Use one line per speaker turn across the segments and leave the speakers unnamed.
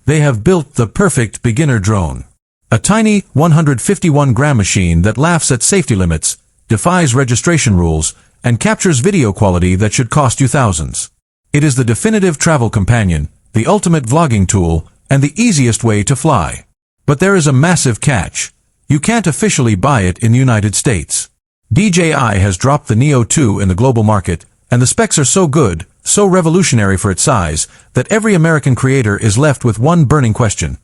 They have built the perfect beginner drone. A tiny 151-gram machine that laughs at safety limits, defies registration rules, and captures video quality that should cost you thousands. It is the definitive travel companion, the ultimate vlogging tool, and the easiest way to fly. But there is a massive catch. You can't officially buy it in the United States. DJI has dropped the Neo 2 in the global market, and the specs are so good, so revolutionary for its size, that every American creator is left with one burning question.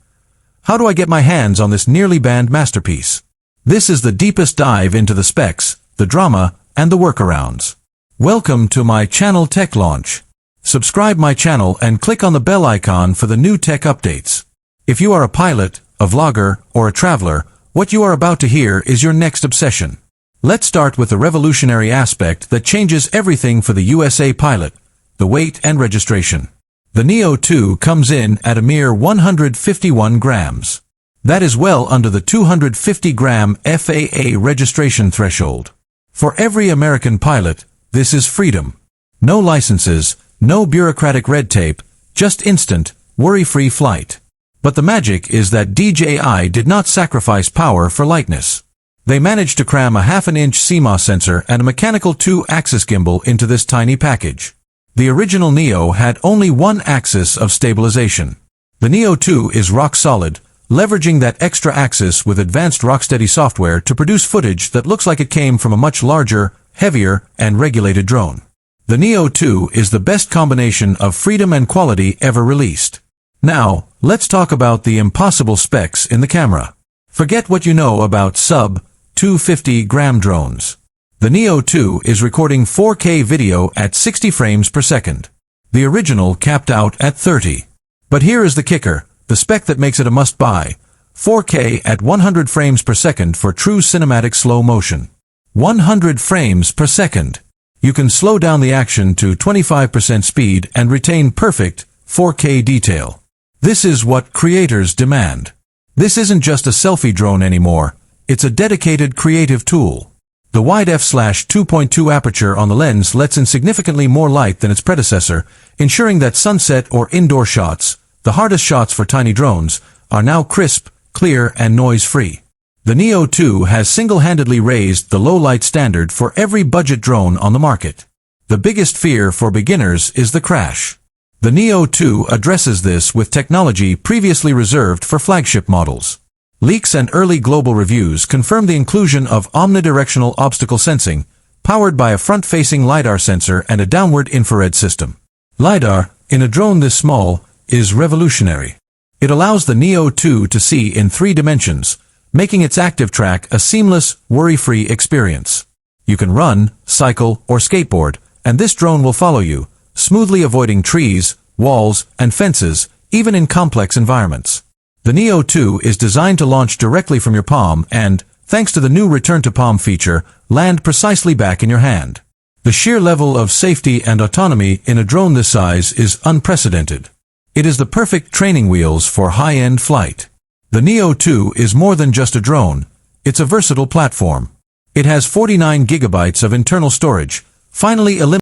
How do I get my hands on this nearly banned masterpiece? This is the deepest dive into the specs, the drama, and the workarounds. Welcome to my channel Tech Launch. Subscribe my channel and click on the bell icon for the new tech updates. If you are a pilot, a vlogger, or a traveler, what you are about to hear is your next obsession. Let's start with the revolutionary aspect that changes everything for the USA pilot, the weight and registration. The Neo 2 comes in at a mere 151 grams. That is well under the 250-gram FAA registration threshold. For every American pilot, this is freedom. No licenses, no bureaucratic red tape, just instant, worry-free flight. But the magic is that DJI did not sacrifice power for lightness. They managed to cram a half-an-inch CMOS sensor and a mechanical 2-axis gimbal into this tiny package. The original Neo had only one axis of stabilization. The Neo 2 is rock solid, leveraging that extra axis with advanced rocksteady software to produce footage that looks like it came from a much larger, heavier, and regulated drone. The Neo 2 is the best combination of freedom and quality ever released. Now, let's talk about the impossible specs in the camera. Forget what you know about sub-250-gram drones. The Neo 2 is recording 4K video at 60 frames per second. The original capped out at 30. But here is the kicker, the spec that makes it a must-buy. 4K at 100 frames per second for true cinematic slow motion. 100 frames per second. You can slow down the action to 25% speed and retain perfect 4K detail. This is what creators demand. This isn't just a selfie drone anymore, it's a dedicated creative tool. The wide f/2.2 aperture on the lens lets in significantly more light than its predecessor, ensuring that sunset or indoor shots, the hardest shots for tiny drones, are now crisp, clear, and noise-free. The Neo 2 has single-handedly raised the low-light standard for every budget drone on the market. The biggest fear for beginners is the crash. The Neo 2 addresses this with technology previously reserved for flagship models. Leaks and early global reviews confirm the inclusion of omnidirectional obstacle sensing, powered by a front-facing Lidar sensor and a downward infrared system. Lidar, in a drone this small, is revolutionary. It allows the Neo 2 to see in 3 dimensions, making its active track a seamless, worry-free experience. You can run, cycle, or skateboard, and this drone will follow you, smoothly avoiding trees, walls, and fences, even in complex environments. The Neo 2 is designed to launch directly from your palm and, thanks to the new Return to Palm feature, land precisely back in your hand. The sheer level of safety and autonomy in a drone this size is unprecedented. It is the perfect training wheels for high-end flight. The Neo 2 is more than just a drone, it's a versatile platform. It has 49 gigabytes of internal storage, finally eliminating